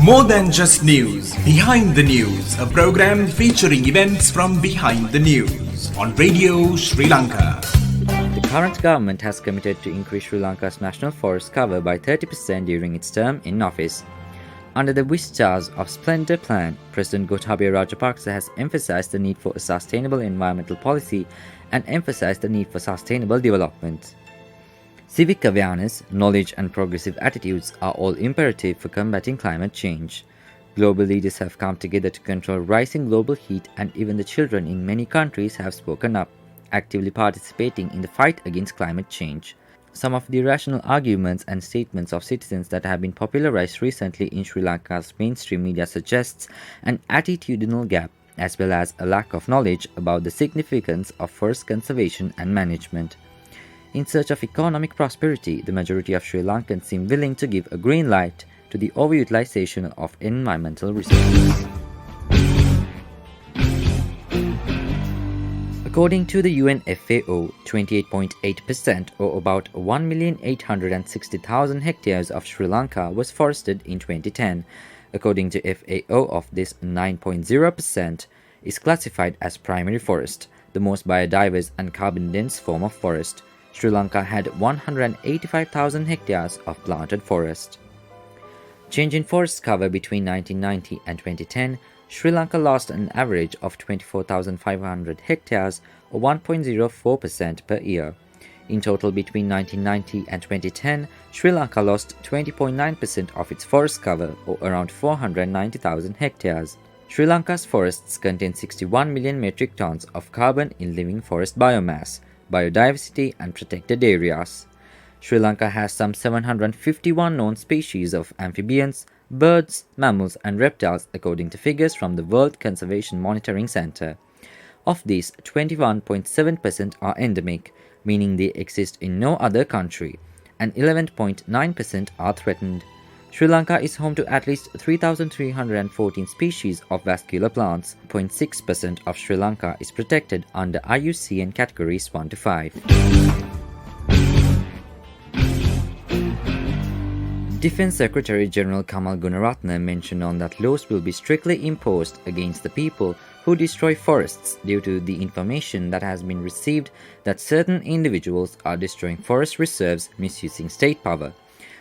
More than just news, Behind the News, a program featuring events from behind the news on Radio Sri Lanka. The current government has committed to increase Sri Lanka's national forest cover by 30% during its term in office. Under the Vistas of Splendor plan, President Gotabaya Rajapaksa has emphasized the need for a sustainable environmental policy and emphasized the need for sustainable development. Civic awareness, knowledge and progressive attitudes are all imperative for combating climate change. Global leaders have come together to control rising global heat, and even the children in many countries have spoken up, actively participating in the fight against climate change. Some of the irrational arguments and statements of citizens that have been popularized recently in Sri Lanka's mainstream media suggests an attitudinal gap as well as a lack of knowledge about the significance of forest conservation and management. In search of economic prosperity, the majority of Sri Lankans seem willing to give a green light to the overutilization of environmental resources. According to the UN FAO, 28.8% or about 1,860,000 hectares of Sri Lanka was forested in 2010. According to FAO, of this 9.0% is classified as primary forest, the most biodiverse and carbon-dense form of forest. Sri Lanka had 185,000 hectares of planted forest. Change in forest cover between 1990 and 2010, Sri Lanka lost an average of 24,500 hectares or 1.04% per year. In total, between 1990 and 2010, Sri Lanka lost 20.9% of its forest cover or around 490,000 hectares. Sri Lanka's forests contain 61 million metric tons of carbon in living forest biomass, biodiversity and protected areas. Sri Lanka has some 751 known species of amphibians, birds, mammals and reptiles according to figures from the World Conservation Monitoring Center. Of these, 21.7% are endemic, meaning they exist in no other country, and 11.9% are threatened. Sri Lanka is home to at least 3,314 species of vascular plants. 0.6% of Sri Lanka is protected under IUCN categories 1 to 5. Defense Secretary General Kamal Gunaratne mentioned on that laws will be strictly imposed against the people who destroy forests due to the information that has been received that certain individuals are destroying forest reserves misusing state power,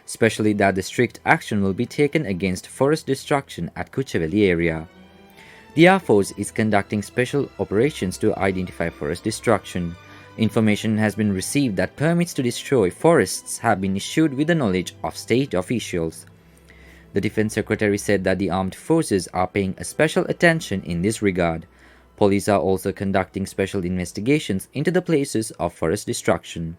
especially that the strict action will be taken against forest destruction at Kucheveli area. The Air Force is conducting special operations to identify forest destruction. Information has been received that permits to destroy forests have been issued with the knowledge of state officials. The Defense Secretary said that the armed forces are paying a special attention in this regard. Police are also conducting special investigations into the places of forest destruction.